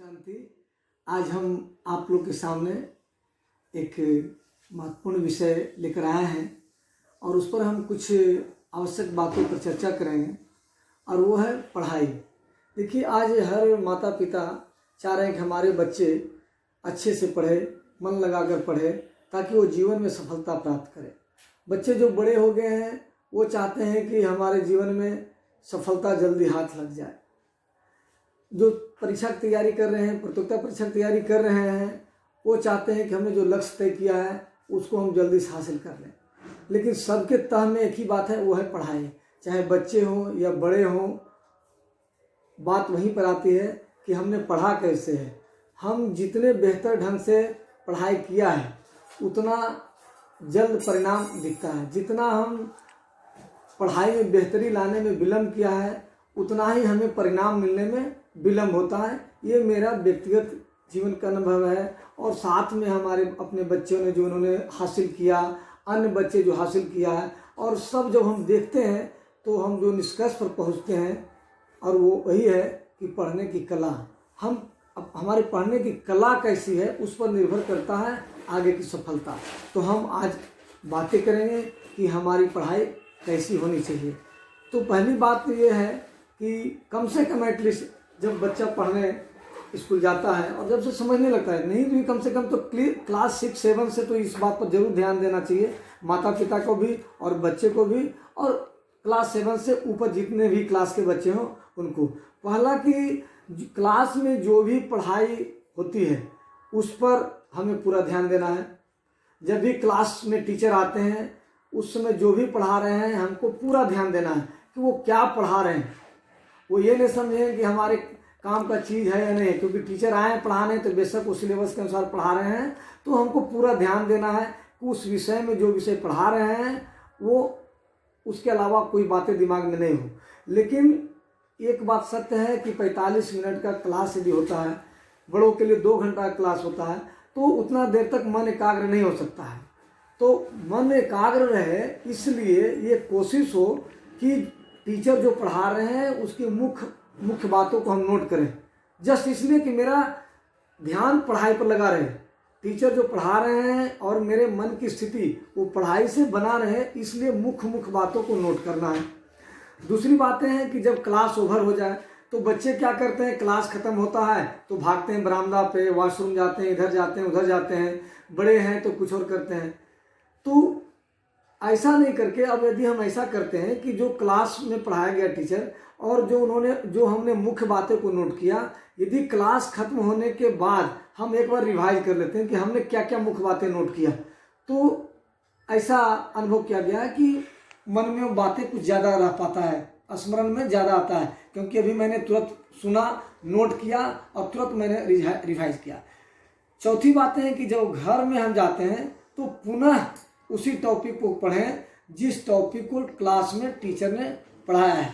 शांति। आज हम आप लोग के सामने एक महत्वपूर्ण विषय लेकर आए हैं और उस पर हम कुछ आवश्यक बातों पर चर्चा करेंगे और वो है पढ़ाई। देखिए, आज हर माता पिता चाह रहे हैं कि हमारे बच्चे अच्छे से पढ़े, मन लगाकर पढ़े ताकि वो जीवन में सफलता प्राप्त करें। बच्चे जो बड़े हो गए हैं वो चाहते हैं कि हमारे जीवन में सफलता जल्दी हाथ लग जाए। जो परीक्षा की तैयारी कर रहे हैं, प्रतियोगिता परीक्षा की तैयारी कर रहे हैं, वो चाहते हैं कि हमने जो लक्ष्य तय किया है उसको हम जल्दी से हासिल कर लें। लेकिन सबके तह में एक ही बात है, वो है पढ़ाई। चाहे बच्चे हों या बड़े हों, बात वहीं पर आती है कि हमने पढ़ा कैसे है। हम जितने बेहतर ढंग से पढ़ाई किया है उतना जल्द परिणाम दिखता है। जितना हम पढ़ाई में बेहतरी लाने में विलम्ब किया है उतना ही हमें परिणाम मिलने में विलम्ब होता है। ये मेरा व्यक्तिगत जीवन का अनुभव है और साथ में हमारे अपने बच्चों ने जो उन्होंने हासिल किया, अन्य बच्चे जो हासिल किया है, और सब जब हम देखते हैं तो हम जो निष्कर्ष पर पहुंचते हैं और वो वही है कि पढ़ने की कला। हमारे पढ़ने की कला कैसी है उस पर निर्भर करता है आगे की सफलता। तो हम आज बातें करेंगे कि हमारी पढ़ाई कैसी होनी चाहिए। तो पहली बात तो ये है कि कम से कम एटलीस्ट जब बच्चा पढ़ने स्कूल जाता है और जब से समझने लगता है, नहीं भी कम से कम तो क्लास 6-7 से तो इस बात पर जरूर ध्यान देना चाहिए, माता पिता को भी और बच्चे को भी, और क्लास 7 से ऊपर जितने भी क्लास के बच्चे हों उनको। पहला कि क्लास में जो भी पढ़ाई होती है उस पर हमें पूरा ध्यान देना है। जब भी क्लास में टीचर आते हैं उस समय जो भी पढ़ा रहे हैं हमको पूरा ध्यान देना है कि वो क्या पढ़ा रहे हैं। वो ये नहीं समझें कि हमारे काम का चीज़ है या नहीं, क्योंकि टीचर आए पढ़ाने तो बेशक उस सिलेबस के अनुसार पढ़ा रहे हैं, तो हमको पूरा ध्यान देना है कि उस विषय में जो विषय पढ़ा रहे हैं वो उसके अलावा कोई बातें दिमाग में नहीं हो। लेकिन एक बात सत्य है कि 45 मिनट का क्लास यदि होता है, बड़ों के लिए 2 घंटा का क्लास होता है, तो उतना देर तक मन एकाग्र नहीं हो सकता है। तो मन एकाग्र रहे इसलिए ये कोशिश हो कि टीचर जो पढ़ा रहे हैं उसकी मुख्य बातों को हम नोट करें, जस्ट इसलिए कि मेरा ध्यान पढ़ाई पर लगा रहे। टीचर जो पढ़ा रहे हैं और मेरे मन की स्थिति वो पढ़ाई से बना रहे, इसलिए मुख्य बातों को नोट करना है। दूसरी बातें हैं कि जब क्लास ओवर हो जाए तो बच्चे क्या करते हैं, क्लास खत्म होता है तो भागते हैं बरामदा पे, वॉशरूम जाते हैं, इधर जाते हैं, उधर जाते हैं। बड़े हैं तो कुछ और करते हैं। तो ऐसा नहीं करके अब यदि हम ऐसा करते हैं कि जो क्लास में पढ़ाया गया टीचर और जो हमने मुख्य बातें को नोट किया, यदि क्लास खत्म होने के बाद हम एक बार रिवाइज कर लेते हैं कि हमने क्या क्या मुख्य बातें नोट किया, तो ऐसा अनुभव किया गया है कि मन में वो बातें कुछ ज़्यादा रह पाता है, स्मरण में ज़्यादा आता है, क्योंकि अभी मैंने तुरंत सुना, नोट किया और तुरंत मैंने रिवाइज किया। चौथी बात है कि जब घर में हम जाते हैं तो पुनः उसी टॉपिक को पढ़ें जिस टॉपिक को क्लास में टीचर ने पढ़ाया है।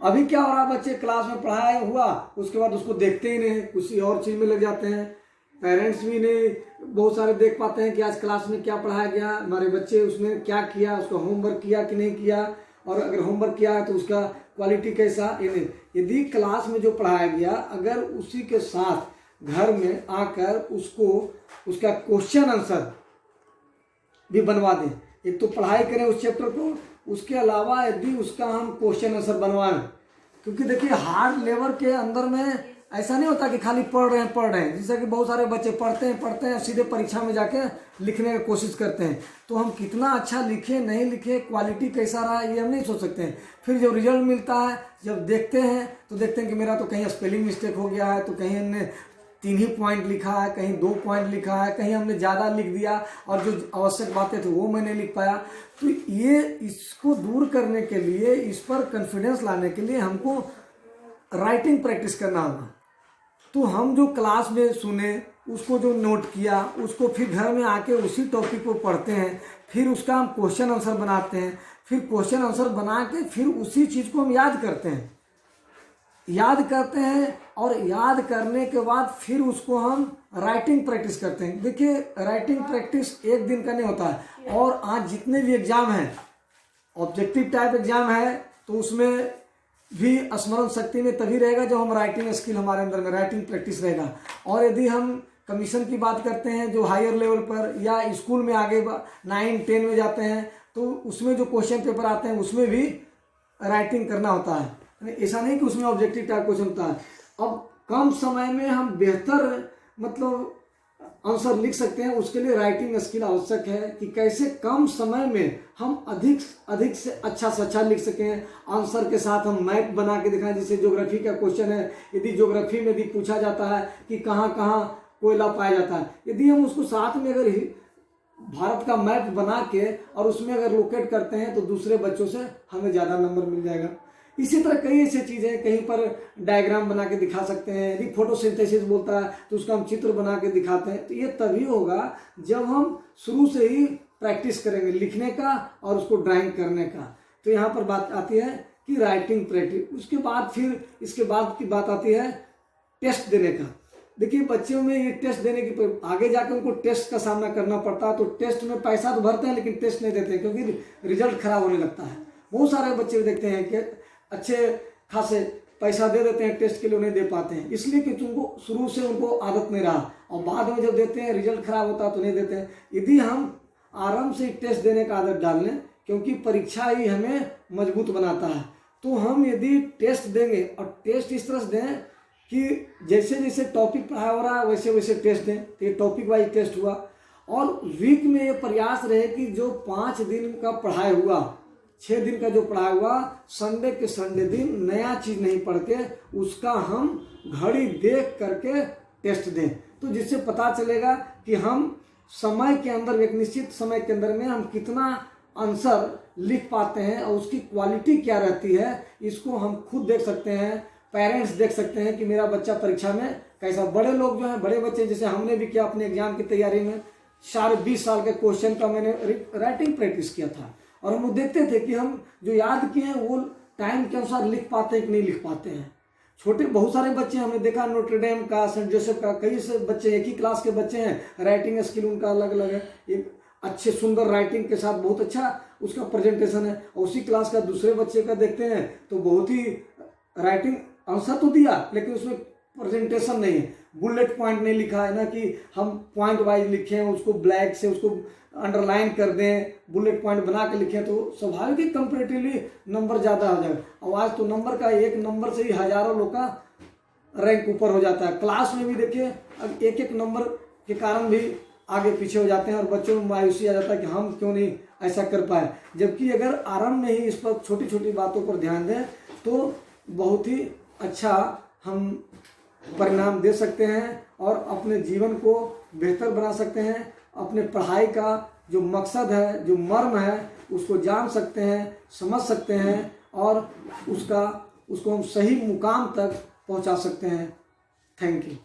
अभी क्या हो रहा है, बच्चे क्लास में पढ़ाया हुआ उसके बाद उसको देखते ही नहीं, किसी और चीज़ में लग जाते हैं। पेरेंट्स भी नहीं बहुत सारे देख पाते हैं कि आज क्लास में क्या पढ़ाया गया, हमारे बच्चे उसमें क्या किया, उसका होमवर्क किया कि नहीं किया, और अगर होमवर्क किया है तो उसका क्वालिटी कैसा। यदि क्लास में जो पढ़ाया गया अगर उसी के साथ घर में आकर उसका क्वेश्चन आंसर भी बनवा दें, एक तो पढ़ाई करें उस चैप्टर को, उसके अलावा यदि उसका हम क्वेश्चन आंसर बनवाएं, क्योंकि देखिए हार्ड लेवल के अंदर में ऐसा नहीं होता कि खाली पढ़ रहे हैं। जैसे कि बहुत सारे बच्चे पढ़ते हैं सीधे परीक्षा में जाके लिखने की कोशिश करते हैं, तो हम कितना अच्छा लिखे नहीं लिखे, क्वालिटी कैसा रहा, ये हम नहीं सोच सकते हैं। फिर जब रिजल्ट मिलता है, जब देखते हैं तो देखते हैं कि मेरा तो कहीं स्पेलिंग मिस्टेक हो गया है, तो कहीं हमने 3 ही पॉइंट लिखा है, कहीं 2 पॉइंट लिखा है, कहीं हमने ज़्यादा लिख दिया और जो आवश्यक बातें थी वो मैं नहीं लिख पाया। तो ये इसको दूर करने के लिए, इस पर कॉन्फिडेंस लाने के लिए हमको राइटिंग प्रैक्टिस करना होगा। तो हम जो क्लास में सुने, उसको जो नोट किया, उसको फिर घर में आके उसी टॉपिक को पढ़ते हैं, फिर उसका हम क्वेश्चन आंसर बनाते हैं, फिर क्वेश्चन आंसर बना के फिर उसी चीज़ को हम याद करते हैं और याद करने के बाद फिर उसको हम राइटिंग प्रैक्टिस करते हैं। देखिए राइटिंग प्रैक्टिस एक दिन का नहीं होता है, और आज जितने भी एग्ज़ाम हैं, ऑब्जेक्टिव टाइप एग्ज़ाम है तो उसमें भी स्मरण शक्ति में तभी रहेगा जब हम राइटिंग स्किल हमारे अंदर में, राइटिंग प्रैक्टिस रहेगा। और यदि हम कमीशन की बात करते हैं जो हायर लेवल पर या स्कूल में आगे 9, 10 में जाते हैं, तो उसमें जो क्वेश्चन पेपर आते हैं उसमें भी राइटिंग करना होता है। ऐसा नहीं कि उसमें ऑब्जेक्टिव टाइप क्वेश्चन होता है। अब कम समय में हम बेहतर मतलब आंसर लिख सकते हैं, उसके लिए राइटिंग स्किल आवश्यक है कि कैसे कम समय में हम अधिक से अच्छा लिख सकें। आंसर के साथ हम मैप बना के दिखाएं। जैसे ज्योग्राफी का क्वेश्चन है, यदि ज्योग्राफी में यदि पूछा जाता है कि कहाँ कहाँ कोयला पाया जाता है, यदि हम उसको साथ में अगर भारत का मैप बना के और उसमें अगर लोकेट करते हैं तो दूसरे बच्चों से हमें ज़्यादा नंबर मिल जाएगा। इसी तरह कई ऐसी चीज़ें, कहीं पर डायग्राम बना के दिखा सकते हैं। यदि फोटोसिंथेसिस बोलता है तो उसका हम चित्र बना के दिखाते हैं। तो ये तभी होगा जब हम शुरू से ही प्रैक्टिस करेंगे लिखने का और उसको ड्राइंग करने का। तो यहाँ पर बात आती है कि राइटिंग प्रैक्टिस। उसके बाद फिर इसके बाद की बात आती है टेस्ट देने का। देखिए बच्चों में ये टेस्ट देने की, आगे जाकर उनको टेस्ट का सामना करना पड़ता है। तो टेस्ट में पैसा तो भरते हैं लेकिन टेस्ट नहीं देते हैं, क्योंकि रिजल्ट खराब होने लगता है। बहुत सारे बच्चे देखते हैं कि अच्छे खासे पैसा दे देते हैं टेस्ट के लिए, उन्हें दे पाते हैं, इसलिए कि तुमको शुरू से उनको आदत नहीं रहा, और बाद में जब देते हैं रिजल्ट खराब होता है तो नहीं देते हैं। यदि हम आराम से टेस्ट देने का आदत डाल लें, क्योंकि परीक्षा ही हमें मजबूत बनाता है, तो हम यदि टेस्ट देंगे और टेस्ट इस तरह से दें कि जैसे जैसे टॉपिक पढ़ाया हो रहा है वैसे वैसे टेस्ट दें। तो ये टॉपिक वाइज टेस्ट हुआ। और वीक में ये प्रयास रहे कि जो 5 दिन का पढ़ाई हुआ, 6 दिन का जो पढ़ाया हुआ, संडे के संडे दिन नया चीज़ नहीं पढ़ के उसका हम घड़ी देख करके टेस्ट दें। तो जिससे पता चलेगा कि हम समय के अंदर, एक निश्चित समय के अंदर में हम कितना आंसर लिख पाते हैं और उसकी क्वालिटी क्या रहती है। इसको हम खुद देख सकते हैं, पेरेंट्स देख सकते हैं कि मेरा बच्चा परीक्षा में कैसा। बड़े लोग जो हैं, बड़े बच्चे, जैसे हमने भी किया अपने एग्जाम की तैयारी में, 20 साल के क्वेश्चन का मैंने राइटिंग प्रैक्टिस किया था। और हम देखते थे कि हम जो याद किए हैं वो टाइम के अनुसार लिख पाते हैं कि नहीं लिख पाते हैं। छोटे बहुत सारे बच्चे हमने देखा, नोटरडेम का, सेंट जोसेफ का, कई से बच्चे एक ही क्लास के बच्चे हैं, राइटिंग स्किल उनका अलग अलग है। एक अच्छे सुंदर राइटिंग के साथ बहुत अच्छा उसका प्रेजेंटेशन है। और उसी क्लास का दूसरे बच्चे का देखते हैं तो बहुत ही राइटिंग आंसर तो दिया लेकिन उसमें प्रेजेंटेशन नहीं है, बुलेट पॉइंट नहीं लिखा है ना, कि हम पॉइंट वाइज लिखें, उसको ब्लैक से उसको अंडरलाइन कर दें, बुलेट पॉइंट बना के लिखें, तो स्वाभाविक ही कंपेरेटिवली नंबर ज़्यादा हो जाएगा। और आज तो नंबर का, एक नंबर से ही हजारों लोग का रैंक ऊपर हो जाता है। क्लास में भी देखिए अब एक नंबर के कारण भी आगे पीछे हो जाते हैं और बच्चों में मायूसी आ जाता है कि हम क्यों नहीं ऐसा कर पाए। जबकि अगर आरंभ में ही इस पर छोटी छोटी बातों पर ध्यान दें तो बहुत ही अच्छा हम परिणाम दे सकते हैं और अपने जीवन को बेहतर बना सकते हैं। अपने पढ़ाई का जो मकसद है, जो मर्म है, उसको जान सकते हैं, समझ सकते हैं और उसको हम सही मुकाम तक पहुंचा सकते हैं। Thank you.